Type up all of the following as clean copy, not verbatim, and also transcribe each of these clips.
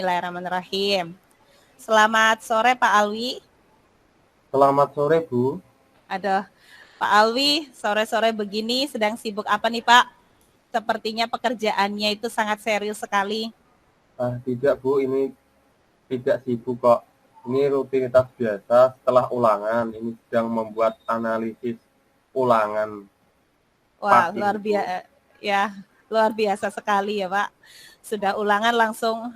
Bismillahirrahmanirrahim. Selamat sore Pak Alwi. Selamat sore, Bu. Aduh, Pak Alwi, sore-sore begini sedang sibuk apa nih Pak? Sepertinya pekerjaannya itu sangat serius sekali. Tidak, Bu. Ini tidak sibuk kok. Ini rutinitas biasa setelah ulangan. Ini sedang membuat analisis ulangan Wah, pagi, luar Bu. biasa ya, luar biasa sekali ya Pak. Sudah ulangan langsung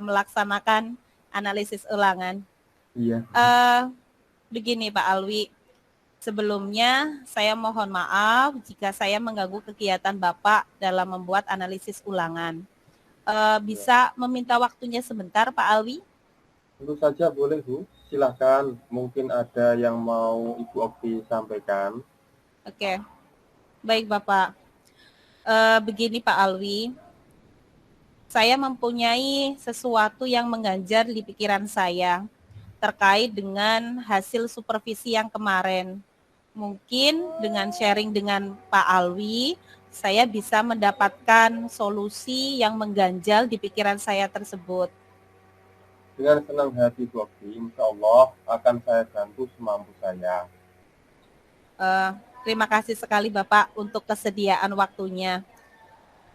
melaksanakan analisis ulangan. Iya. Uh, Begini Pak Alwi, sebelumnya saya mohon maaf jika saya mengganggu kegiatan Bapak dalam membuat analisis ulangan. Iya. Bisa meminta waktunya sebentar Pak Alwi? Tentu saja boleh, Bu. Silakan. Mungkin ada yang mau Ibu Okti sampaikan. Oke, baik Bapak. Begini Pak Alwi, saya mempunyai sesuatu yang mengganjal di pikiran saya terkait dengan hasil supervisi yang kemarin. Mungkin dengan sharing dengan Pak Alwi, saya bisa mendapatkan solusi yang mengganjal di pikiran saya tersebut. Dengan senang hati, Bu Okti, insya Allah akan saya bantu semampu saya. Terima kasih sekali Bapak untuk kesediaan waktunya.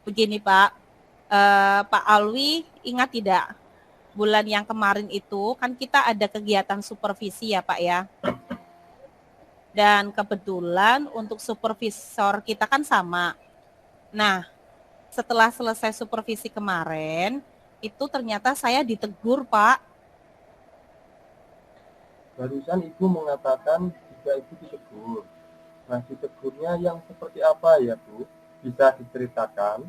Begini Pak, Pak Alwi ingat tidak, bulan yang kemarin itu kan kita ada kegiatan supervisi ya Pak ya. Dan kebetulan untuk supervisor kita kan sama. Nah, setelah selesai supervisi kemarin, itu ternyata saya ditegur Pak. Barusan Ibu mengatakan jika Ibu ditegur. Nah, ditegurnya yang seperti apa ya, Bu? Bisa diceritakan?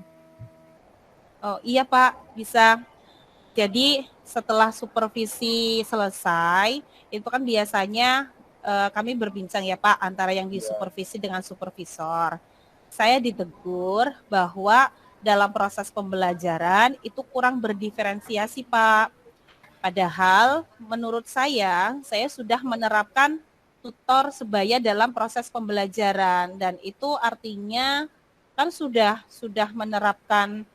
Oh iya Pak, bisa. Jadi setelah supervisi selesai, itu kan biasanya kami berbincang ya Pak antara yang Iya. disupervisi dengan supervisor. Saya ditegur bahwa dalam proses pembelajaran itu kurang berdiferensiasi Pak. Padahal menurut saya sudah menerapkan tutor sebaya dalam proses pembelajaran dan itu artinya kan sudah menerapkan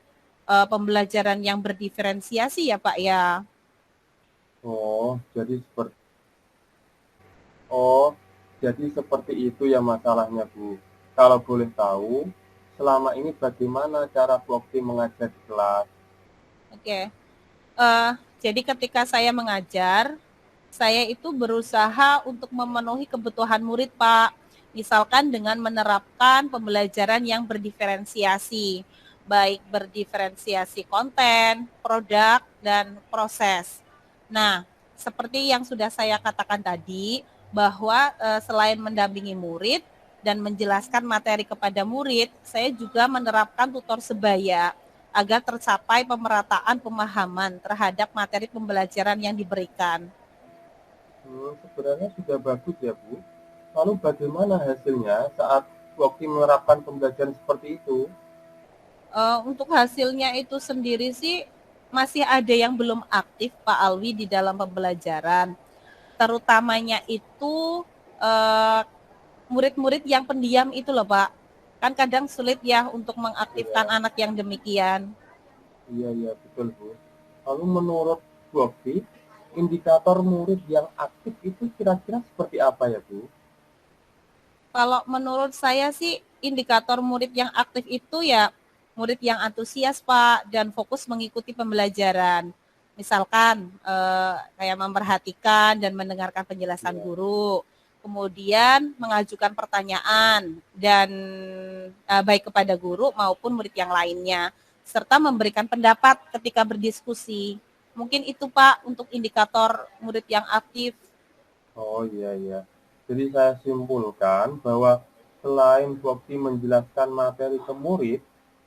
pembelajaran yang berdiferensiasi ya Pak ya. Oh, jadi seperti itu ya masalahnya, Bu. Kalau boleh tahu, selama ini bagaimana cara Bu Okti mengajar di kelas? Oke. Jadi ketika saya mengajar, saya itu berusaha untuk memenuhi kebutuhan murid Pak. Misalkan dengan menerapkan pembelajaran yang berdiferensiasi, baik berdiferensiasi konten, produk, dan proses. Nah, seperti yang sudah saya katakan tadi, bahwa selain mendampingi murid dan menjelaskan materi kepada murid, saya juga menerapkan tutor sebaya agar tercapai pemerataan pemahaman terhadap materi pembelajaran yang diberikan. Sebenarnya sudah bagus ya, Bu. Lalu bagaimana hasilnya saat Bu Okti menerapkan pembelajaran seperti itu? Untuk hasilnya itu sendiri sih masih ada yang belum aktif Pak Alwi di dalam pembelajaran. Terutamanya itu murid-murid yang pendiam itu loh Pak. Kan kadang sulit ya untuk mengaktifkan Iya, anak yang demikian. iya, betul, Bu. Lalu menurut Bu Okti, indikator murid yang aktif itu kira-kira seperti apa ya, Bu? Kalau menurut saya sih indikator murid yang aktif itu ya murid yang antusias Pak dan fokus mengikuti pembelajaran. Misalkan kayak memperhatikan dan mendengarkan penjelasan Iya. guru, kemudian mengajukan pertanyaan dan baik kepada guru maupun murid yang lainnya, serta memberikan pendapat ketika berdiskusi. Mungkin itu Pak untuk indikator murid yang aktif. Oh iya. Jadi saya simpulkan bahwa selain Bu Okti menjelaskan materi ke murid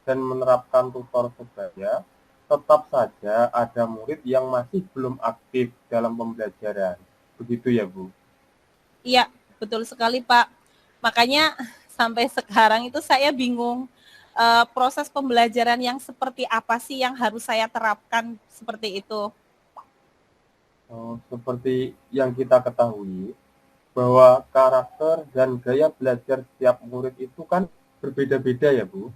dan menerapkan tutor sebaya, tetap saja ada murid yang masih belum aktif dalam pembelajaran. Begitu ya, Bu? Iya, betul sekali Pak. Makanya sampai sekarang itu saya bingung proses pembelajaran yang seperti apa sih yang harus saya terapkan seperti itu. Seperti yang kita ketahui, bahwa karakter dan gaya belajar setiap murid itu kan berbeda-beda ya, Bu?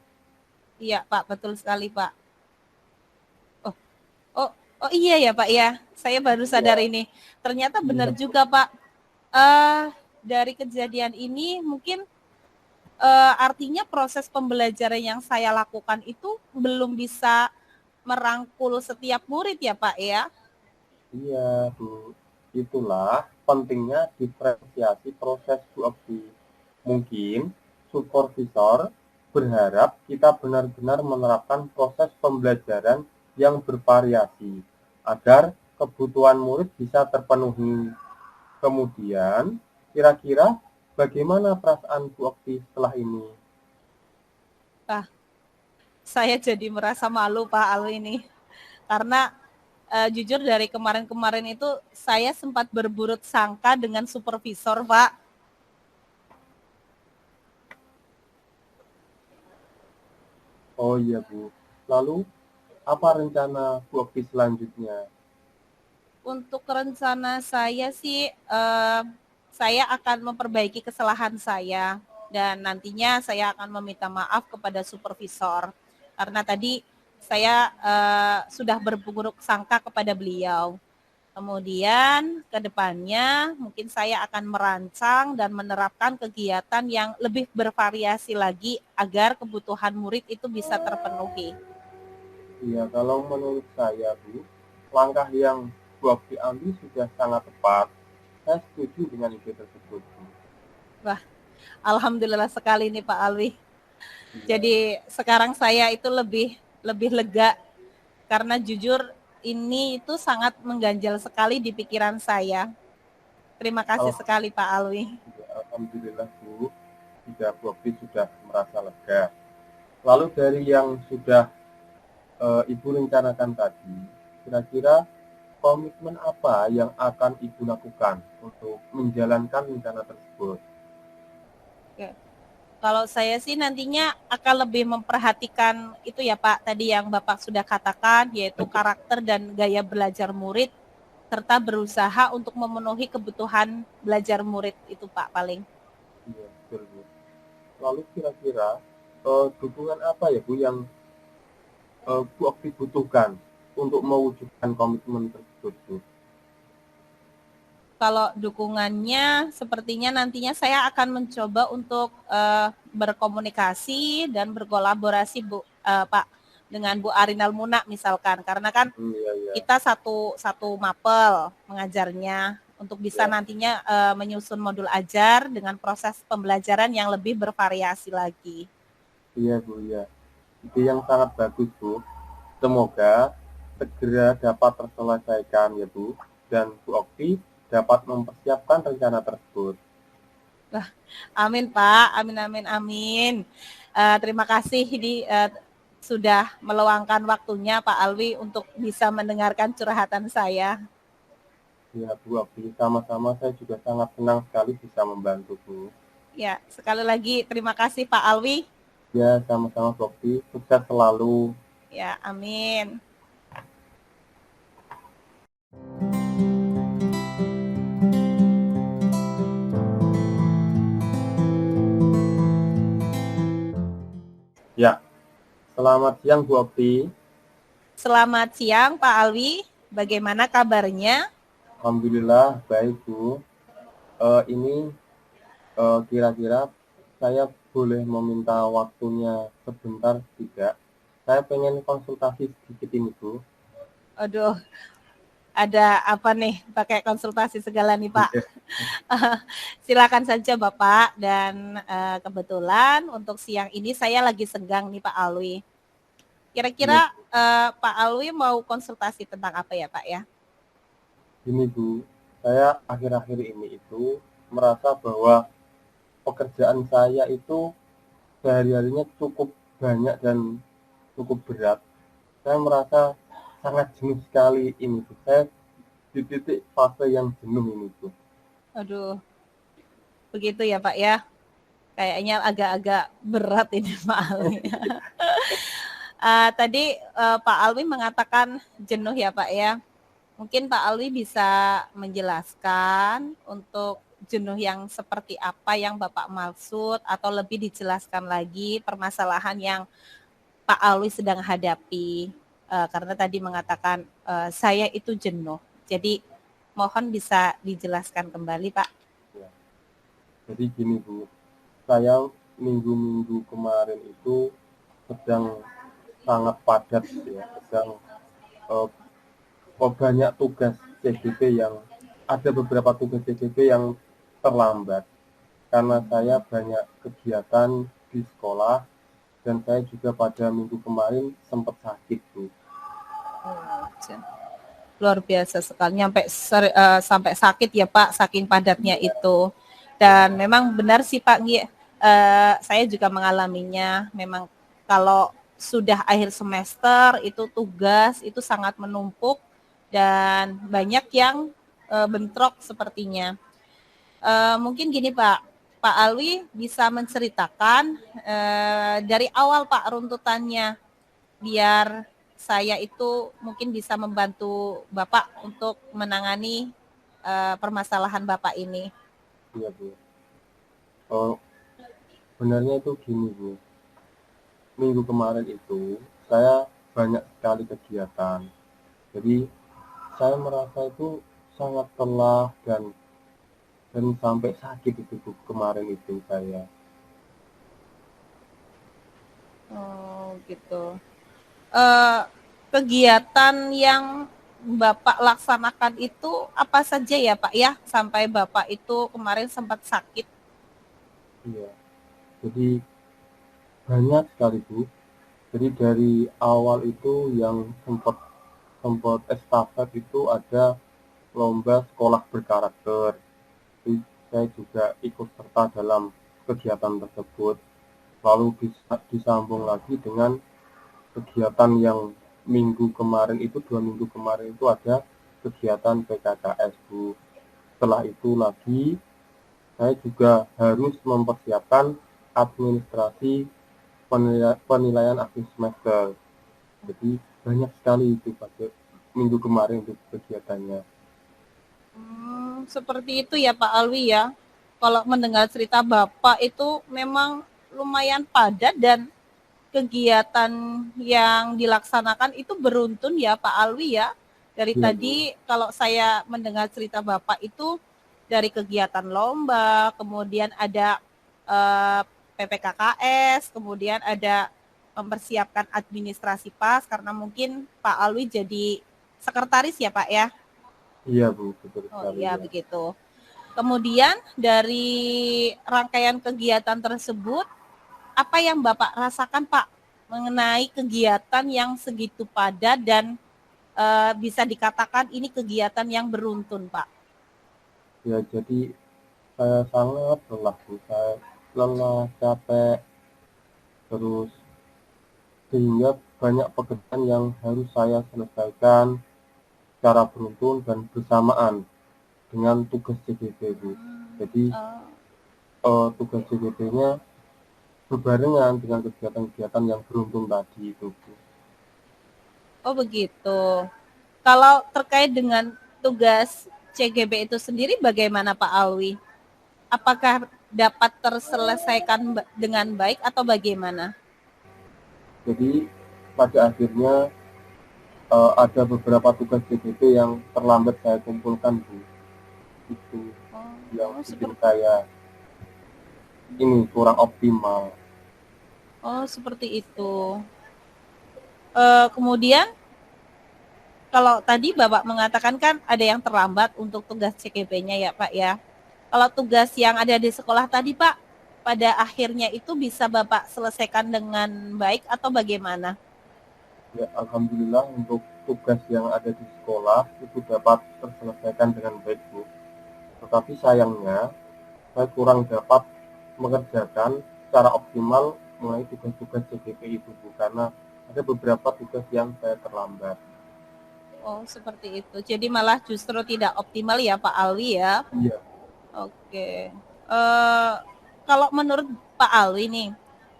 Iya Pak, betul sekali Pak. Oh, oh Oh iya ya Pak ya, saya baru sadar Ya, ini. Ternyata benar iya, Bu. juga Pak. Dari kejadian ini mungkin artinya proses pembelajaran yang saya lakukan itu belum bisa merangkul setiap murid ya Pak ya. Iya, Bu. Itulah pentingnya diferensiasi proses QFD. Mungkin supervisor berharap kita benar-benar menerapkan proses pembelajaran yang bervariasi agar kebutuhan murid bisa terpenuhi. Kemudian, kira-kira bagaimana perasaan Bu Okti setelah ini? Nah, saya jadi merasa malu Pak Alwi ini. Karena jujur dari kemarin-kemarin itu saya sempat berburut sangka dengan supervisor Pak. Oh iya, Bu. Lalu, apa rencana Bu Okti selanjutnya? Untuk rencana saya sih, saya akan memperbaiki kesalahan saya dan nantinya saya akan meminta maaf kepada supervisor karena tadi saya sudah berburuk sangka kepada beliau. Kemudian ke depannya mungkin saya akan merancang dan menerapkan kegiatan yang lebih bervariasi lagi agar kebutuhan murid itu bisa terpenuhi. Iya, kalau menurut saya, Bu, langkah yang Bu Okti ambil sudah sangat tepat. Saya setuju dengan ide tersebut, Bu. Wah, alhamdulillah sekali nih Pak Alwi. Iya. Jadi sekarang saya itu lebih lebih lega karena jujur ini itu sangat mengganjal sekali di pikiran saya. Terima kasih Al- sekali Pak Alwi. ya, Alhamdulillah, Bu. Jika Bu Okti sudah merasa lega. Lalu dari yang sudah Ibu rencanakan tadi, kira-kira komitmen apa yang akan Ibu lakukan untuk menjalankan rencana tersebut? Oke. Kalau saya sih nantinya akan lebih memperhatikan itu ya Pak, tadi yang Bapak sudah katakan, yaitu karakter dan gaya belajar murid, serta berusaha untuk memenuhi kebutuhan belajar murid itu Pak paling. Iya, betul, Bu. Lalu kira-kira dukungan apa ya, Bu, yang Bu Okti butuhkan untuk mewujudkan komitmen tersebut, Bu? Kalau dukungannya sepertinya nantinya saya akan mencoba untuk berkomunikasi dan berkolaborasi Pak dengan Bu Arinal Muna misalkan karena kan Iya, iya, kita satu satu mapel mengajarnya untuk bisa iya, nantinya menyusun modul ajar dengan proses pembelajaran yang lebih bervariasi lagi. iya, Bu, iya. Ide yang sangat bagus, Bu. Semoga segera dapat terselesaikan ya, Bu, dan Bu Okti dapat mempersiapkan rencana tersebut. Amin Pak, amin amin amin. Terima kasih ini sudah meluangkan waktunya Pak Alwi untuk bisa mendengarkan curhatan saya. Ya, Bu Okti, sama-sama saya juga sangat senang sekali bisa membantu, Bu. Ya, sekali lagi terima kasih Pak Alwi. Ya, sama-sama Bu Okti, sukses selalu. Ya, amin. Ya, selamat siang Bu Okti. Selamat siang Pak Alwi. Bagaimana kabarnya? Alhamdulillah baik Bu. Ini kira-kira saya boleh meminta waktunya sebentar tidak? Saya pengen konsultasi sedikit ini Bu. Aduh, ada apa nih? Pakai konsultasi segala nih Pak. Iya, Silakan saja Bapak dan kebetulan untuk siang ini saya lagi senggang nih Pak Alwi. iya, Kira-kira Pak Alwi mau konsultasi tentang apa ya Pak ya? gini Bu. Saya akhir-akhir ini itu merasa bahwa pekerjaan saya itu sehari-harinya cukup banyak dan cukup berat. Saya merasa sangat jenuh sekali ini Bu. Saya di titik fase yang jenuh ini Bu. Aduh, begitu ya Pak ya. Kayaknya agak-agak berat ini Pak Alwi. Tadi Pak Alwi mengatakan jenuh ya Pak ya. Mungkin Pak Alwi bisa menjelaskan untuk jenuh yang seperti apa yang Bapak maksud atau lebih dijelaskan lagi permasalahan yang Pak Alwi sedang hadapi. karena tadi mengatakan saya itu jenuh. Jadi mohon bisa dijelaskan kembali, Pak. Ya. Jadi gini Bu, saya minggu-minggu kemarin itu sedang sangat padat ya, sedang banyak tugas CGP yang ada beberapa tugas CGP yang terlambat karena saya banyak kegiatan di sekolah dan saya juga pada minggu kemarin sempat sakit Bu. Luar biasa sekali sampai sakit ya Pak, saking padatnya itu. Dan memang benar sih Pak, saya juga mengalaminya. Memang kalau sudah akhir semester itu tugas itu sangat menumpuk dan banyak yang bentrok sepertinya. Mungkin gini Pak, Pak Alwi bisa menceritakan dari awal Pak runtutannya, biar saya itu mungkin bisa membantu Bapak untuk menangani permasalahan Bapak ini. Iya Bu. Sebenarnya itu gini Bu, minggu kemarin itu saya banyak sekali kegiatan. Jadi saya merasa itu sangat lelah dan sampai sakit itu Bu, kemarin itu saya. Oh gitu. Eh, Kegiatan yang Bapak laksanakan itu apa saja ya Pak ya, sampai Bapak itu kemarin sempat sakit? Iya. Jadi banyak sekali Bu. Jadi dari awal itu yang sempat sempat estafet itu ada lomba sekolah berkarakter. Jadi saya juga ikut serta dalam kegiatan tersebut. Lalu disambung lagi dengan kegiatan yang minggu kemarin itu, 2 minggu kemarin itu ada kegiatan PKKS Bu. Setelah itu lagi saya juga harus mempersiapkan administrasi penilaian akhir semester. Jadi banyak sekali itu pada minggu kemarin untuk kegiatannya. Seperti itu ya Pak Alwi ya. Kalau mendengar cerita Bapak itu memang lumayan padat dan kegiatan yang dilaksanakan itu beruntun ya Pak Alwi ya. Dari Ya, tadi kalau saya mendengar cerita Bapak itu dari kegiatan lomba, kemudian ada PPKKS, kemudian ada mempersiapkan administrasi PAS karena mungkin Pak Alwi jadi sekretaris ya Pak ya. iya Bu, betul Oh sekali iya ya. begitu. Kemudian dari rangkaian kegiatan tersebut, apa yang Bapak rasakan Pak mengenai kegiatan yang segitu padat dan bisa dikatakan ini kegiatan yang beruntun Pak? Ya, jadi saya sangat lelah Bu. Saya lelah, capek, terus sehingga banyak pekerjaan yang harus saya selesaikan secara beruntun dan bersamaan dengan tugas CGP Bu. Jadi tugas CGP-nya berbarengan dengan kegiatan-kegiatan yang beruntun tadi itu Bu. Oh begitu. Kalau terkait dengan tugas CGB itu sendiri bagaimana Pak Alwi? Apakah dapat terselesaikan dengan baik atau bagaimana? Jadi pada akhirnya ada beberapa tugas CGP yang terlambat saya kumpulkan Bu. Itu yang bikin saya ini kurang optimal. Oh seperti itu. Kemudian kalau tadi Bapak mengatakan kan ada yang terlambat untuk tugas CGP-nya ya Pak ya. Kalau tugas yang ada di sekolah tadi Pak, pada akhirnya itu bisa Bapak selesaikan dengan baik atau bagaimana? Ya, alhamdulillah untuk tugas yang ada di sekolah itu dapat terselesaikan dengan baik Bu. Tetapi sayangnya saya kurang dapat mengerjakan secara optimal mengenai tugas-tugas CGP itu Bu, karena ada beberapa tugas yang saya terlambat. Oh seperti itu. Jadi malah justru tidak optimal ya Pak Alwi ya. Iya. Oke. Kalau menurut Pak Alwi nih,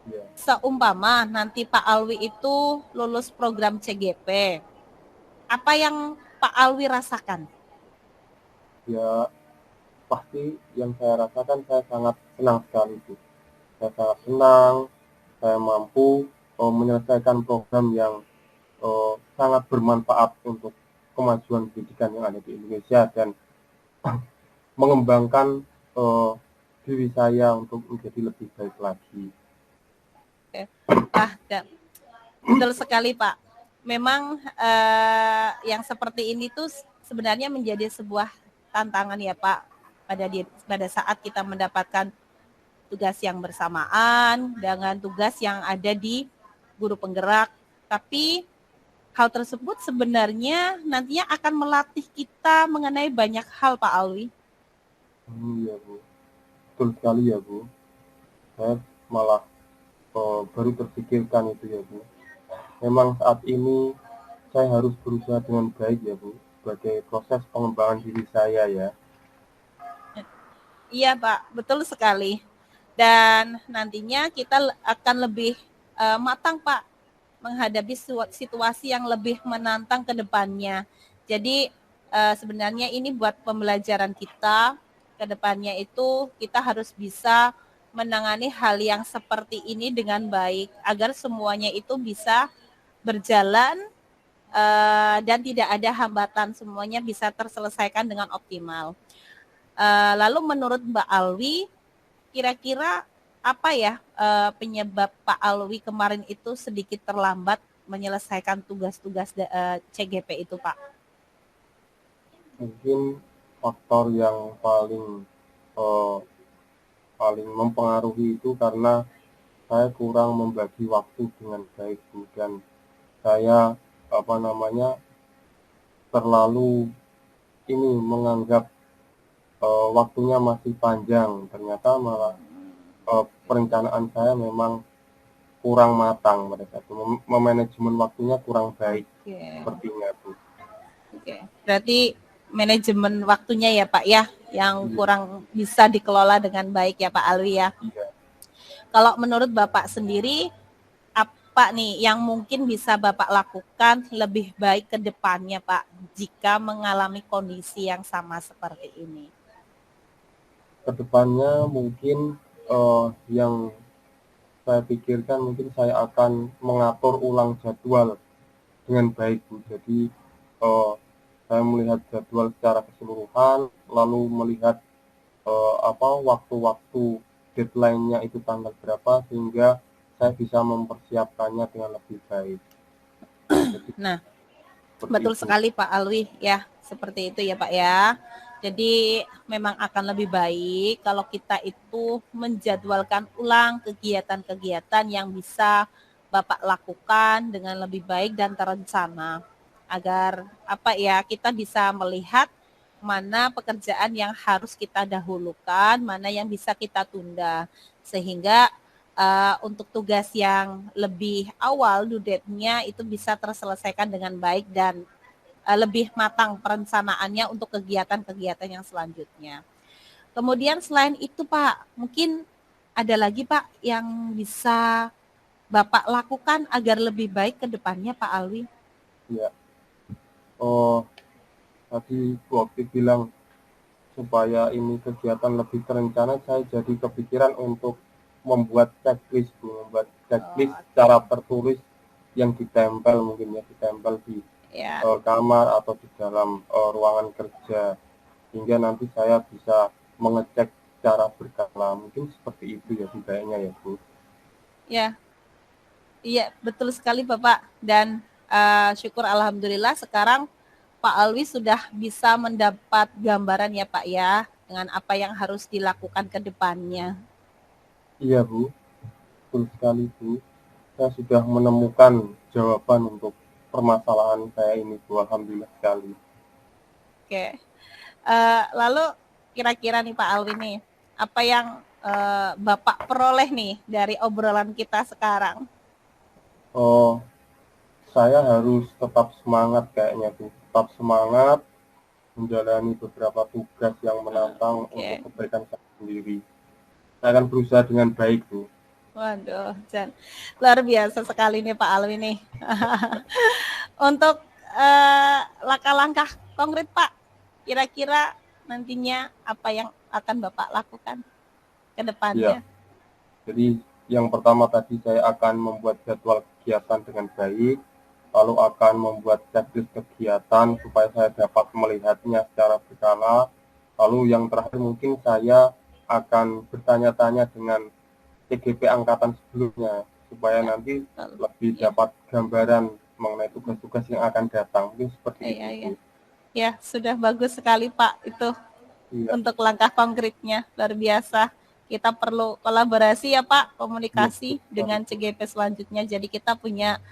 Iya. seumpama nanti Pak Alwi itu lulus program CGP, apa yang Pak Alwi rasakan? Ya, pasti yang saya rasakan saya sangat senang sekali Bu. Saya sangat senang, saya mampu menyelesaikan program yang sangat bermanfaat untuk kemajuan pendidikan yang ada di Indonesia dan mengembangkan diri saya untuk menjadi lebih baik lagi. Oke. Betul sekali Pak. Memang yang seperti ini tuh sebenarnya menjadi sebuah tantangan ya Pak pada saat kita mendapatkan tugas yang bersamaan dengan tugas yang ada di guru penggerak. Tapi hal tersebut sebenarnya nantinya akan melatih kita mengenai banyak hal Pak Alwi. Iya Bu, betul sekali ya Bu. Saya malah baru terpikirkan itu ya Bu. Memang saat ini saya harus berusaha dengan baik ya Bu, sebagai proses pengembangan diri saya ya. Iya Pak, betul sekali. Dan nantinya kita akan lebih matang Pak menghadapi situasi yang lebih menantang ke depannya. Jadi sebenarnya ini buat pembelajaran kita ke depannya itu kita harus bisa menangani hal yang seperti ini dengan baik agar semuanya itu bisa berjalan dan tidak ada hambatan, semuanya bisa terselesaikan dengan optimal. Lalu menurut Mbak Alwi, kira-kira apa ya penyebab Pak Alwi kemarin itu sedikit terlambat menyelesaikan tugas-tugas CGP itu Pak? Mungkin faktor yang paling mempengaruhi itu karena saya kurang membagi waktu dengan baik Bu, dan saya terlalu menganggap waktunya masih panjang, ternyata malah perencanaan saya memang kurang matang pada saat itu, memanajemen waktunya kurang baik. Sepertinya Bu. Berarti manajemen waktunya ya Pak ya yang kurang bisa dikelola dengan baik ya Pak Alwi ya. Iya. Kalau menurut Bapak sendiri apa nih yang mungkin bisa Bapak lakukan lebih baik ke depannya Pak jika mengalami kondisi yang sama seperti ini? Kedepannya mungkin yang saya pikirkan mungkin saya akan mengatur ulang jadwal dengan baik Bu. Jadi saya melihat jadwal secara keseluruhan, lalu melihat waktu-waktu deadline-nya itu tanggal berapa sehingga saya bisa mempersiapkannya dengan lebih baik. Nah, betul sekali Pak Alwi ya, seperti itu ya Pak ya. Jadi memang akan lebih baik kalau kita itu menjadwalkan ulang kegiatan-kegiatan yang bisa Bapak lakukan dengan lebih baik dan terencana agar kita bisa melihat mana pekerjaan yang harus kita dahulukan, mana yang bisa kita tunda sehingga untuk tugas yang lebih awal due date-nya itu bisa terselesaikan dengan baik dan lebih matang perencanaannya untuk kegiatan-kegiatan yang selanjutnya. Kemudian selain itu Pak, mungkin ada lagi Pak yang bisa Bapak lakukan agar lebih baik ke depannya Pak Alwi? Ya. Tadi waktu bilang supaya ini kegiatan lebih terencana, saya jadi kepikiran untuk membuat checklist secara tertulis yang ditempel di kamar atau di dalam ruangan kerja, hingga nanti saya bisa mengecek secara berkala. Mungkin seperti itu ya kayaknya ya Bu. Ya, iya betul sekali Bapak, dan syukur alhamdulillah sekarang Pak Alwi sudah bisa mendapat gambaran ya Pak ya dengan apa yang harus dilakukan ke depannya. Iya Bu, betul sekali Bu. Saya sudah menemukan jawaban untuk permasalahan saya ini Bu, alhamdulillah sekali. Oke, lalu kira-kira nih Pak Alwi nih, apa yang Bapak peroleh nih dari obrolan kita sekarang? Saya harus tetap semangat kayaknya Bu, tetap semangat menjalani beberapa tugas yang menantang untuk kebaikan saya sendiri. Saya akan berusaha dengan baik Bu. Waduh, luar biasa sekali nih Pak Alwi nih. Untuk langkah-langkah konkret Pak, kira-kira nantinya apa yang akan Bapak lakukan ke depannya? Ya, jadi yang pertama tadi saya akan membuat jadwal kegiatan dengan baik, lalu akan membuat checklist kegiatan supaya saya dapat melihatnya secara berkala. Lalu yang terakhir mungkin saya akan bertanya-tanya dengan TGP angkatan sebelumnya supaya Ya, nanti betul. lebih Ya, dapat gambaran mengenai tugas-tugas yang akan datang. Mungkin seperti iya, itu, iya. Bu. Ya, sudah bagus sekali Pak itu Iya, untuk langkah konkretnya. Luar biasa. Kita perlu kolaborasi ya Pak, iya, komunikasi betul, dengan Bu. CGP selanjutnya. Jadi kita punya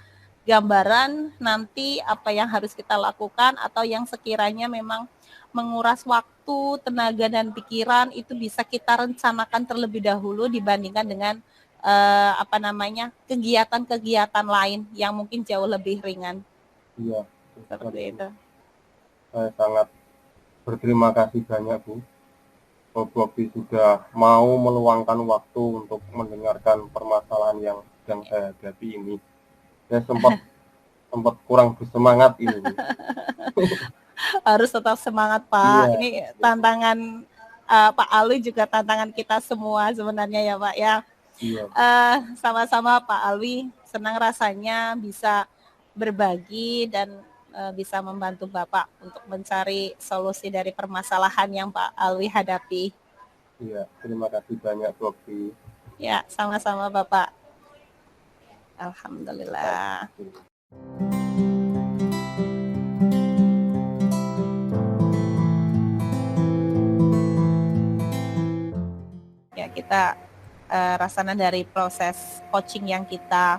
gambaran nanti apa yang harus kita lakukan atau yang sekiranya memang menguras waktu, tenaga dan pikiran itu bisa kita rencanakan terlebih dahulu dibandingkan dengan kegiatan-kegiatan lain yang mungkin jauh lebih ringan Iya, betul sekali, seperti Bu. itu. Saya sangat berterima kasih banyak, Bu. Bobi sudah mau meluangkan waktu untuk mendengarkan permasalahan yang sedang saya hadapi ini. Saya sempat sempat kurang bersemangat ini, Bu. Harus tetap semangat Iya, Pak. Ini iya, Bu. tantangan Pak Alwi juga tantangan kita semua sebenarnya ya Pak ya. Iya, Bu. Sama-sama Pak Alwi, senang rasanya bisa berbagi dan bisa membantu Bapak untuk mencari solusi dari permasalahan yang Pak Alwi hadapi. Iya, terima kasih banyak, Bobi. Ya, sama-sama Bapak. Baik. Alhamdulillah. Ya, kita rasanya dari proses coaching yang kita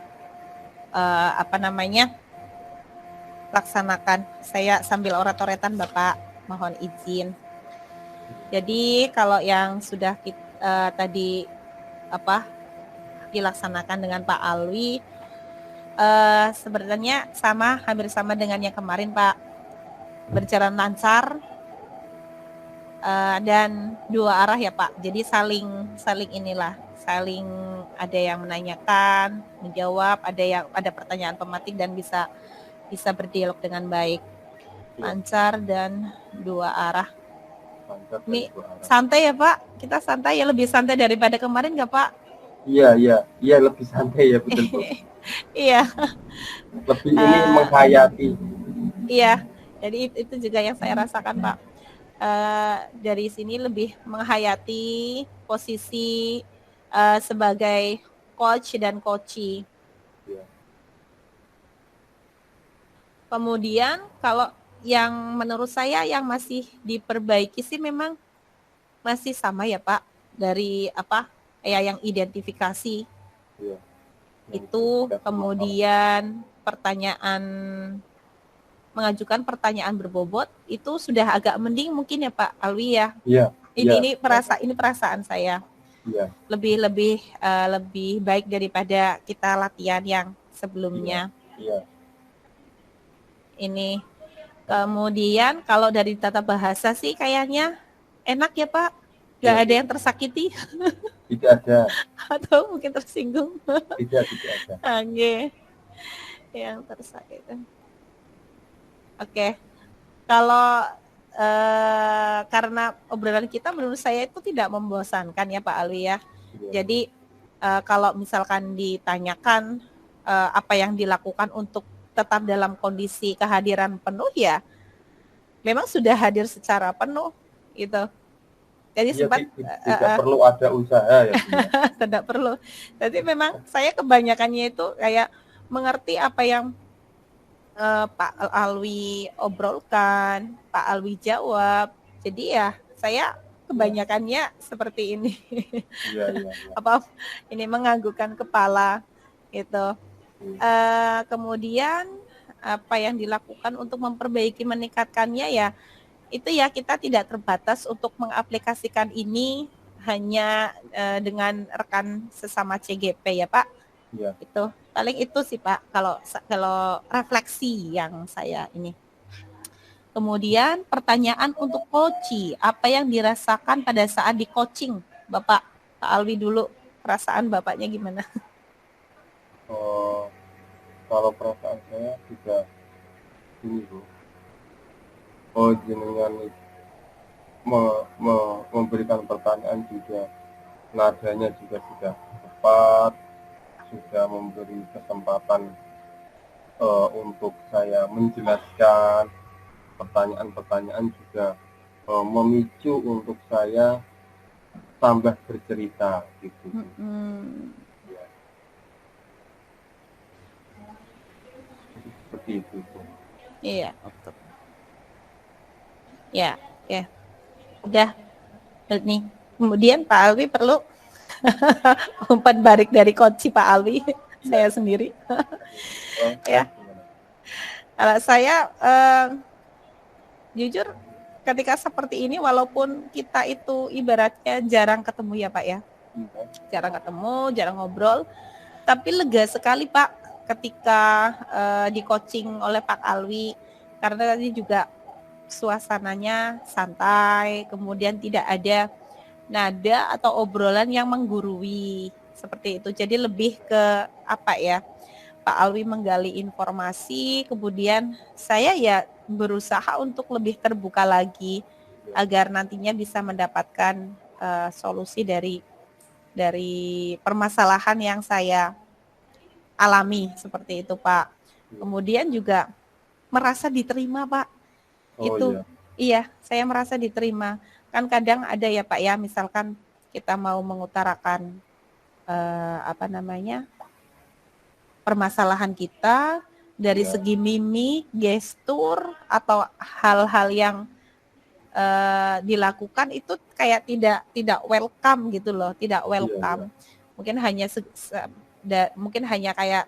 laksanakan. Saya sambil orat-oretan Bapak, mohon izin. Jadi kalau yang sudah tadi dilaksanakan dengan Pak Alwi, sebenarnya hampir sama dengan yang kemarin Pak, berjalan lancar dan dua arah ya Pak. Jadi saling ada yang menanyakan, menjawab, ada pertanyaan pematik dan bisa berdialog dengan baik, lancar dan dua arah. Ini santai ya Pak, kita santai ya, lebih santai daripada kemarin nggak Pak? Iya, lebih santai ya, betul, Bu. Iya. Lebih ini menghayati. Iya, jadi itu juga yang saya rasakan Pak. Dari sini lebih menghayati posisi sebagai coach dan coachee. Iya. Kemudian kalau yang menurut saya yang masih diperbaiki sih memang masih sama ya Pak, dari yang identifikasi Iya. itu, kemudian mengajukan pertanyaan berbobot itu sudah agak mending mungkin ya Pak Alwi ya. Iya. Ini perasaan saya. Iya. Lebih baik daripada kita latihan yang sebelumnya. Iya. Ini kemudian kalau dari tata bahasa sih kayaknya enak ya Pak. Gak ada yang tersakiti. Tidak ada. Atau mungkin tersinggung. Tidak ada. Oke. Yang tersakiti. Oke. Kalau karena obrolan kita menurut saya itu tidak membosankan ya Pak Alwi ya. Iya. Jadi kalau misalkan ditanyakan apa yang dilakukan untuk tetap dalam kondisi kehadiran penuh ya, memang sudah hadir secara penuh gitu. Jadi tidak perlu ada usaha ya. Tidak perlu. Jadi memang saya kebanyakannya itu kayak mengerti apa yang Pak Alwi obrolkan, Pak Alwi jawab. Jadi ya saya kebanyakannya seperti ini. Iya. Ini menganggukkan kepala gitu. Kemudian apa yang dilakukan untuk memperbaiki meningkatkannya ya itu ya kita tidak terbatas untuk mengaplikasikan ini hanya dengan rekan sesama CGP ya Pak. Iya. Itu paling itu sih Pak kalau refleksi yang saya ini. Kemudian pertanyaan untuk coaching, apa yang dirasakan pada saat di coaching Bapak Alwi dulu, perasaan Bapaknya gimana? Kalau perasaan saya juga ini Bu, jenengan memberikan pertanyaan juga nadanya juga sudah tepat, sudah memberi kesempatan untuk saya menjelaskan pertanyaan-pertanyaan juga memicu untuk saya tambah bercerita gitu. Ya, seperti itu. Iya, betul. Ya, oke. Udah nih. Kemudian Pak Alwi perlu umpan balik dari coach Pak Alwi, saya sendiri. Ya, kalau saya jujur ketika seperti ini, walaupun kita itu ibaratnya jarang ketemu ya Pak ya, jarang ketemu, jarang ngobrol, tapi lega sekali Pak ketika di coaching oleh Pak Alwi, karena tadi juga suasananya santai, kemudian tidak ada nada atau obrolan yang menggurui seperti itu. Jadi lebih ke apa ya, Pak Alwi menggali informasi, kemudian saya ya berusaha untuk lebih terbuka lagi agar nantinya bisa mendapatkan solusi dari permasalahan yang saya alami seperti itu Pak. Kemudian juga merasa diterima Pak. Iya, saya merasa diterima. Kan kadang ada ya Pak ya, misalkan kita mau mengutarakan permasalahan kita dari segi mimik, gestur atau hal-hal yang dilakukan itu kayak tidak welcome gitu loh, tidak welcome. Mungkin hanya kayak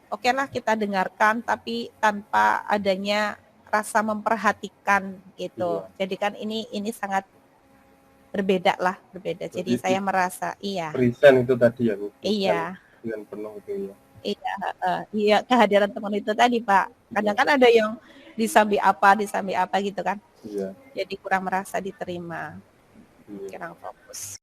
oke lah kita dengarkan, tapi tanpa adanya rasa memperhatikan gitu. Jadi kan ini sangat berbeda. Jadi saya merasa present itu tadi ya Bu. Iya. Dengan penuh itu ya. Iya, kehadiran teman itu tadi Pak. Kadang kan ada yang disambi apa gitu kan. Iya. Jadi kurang merasa diterima. Kurang fokus.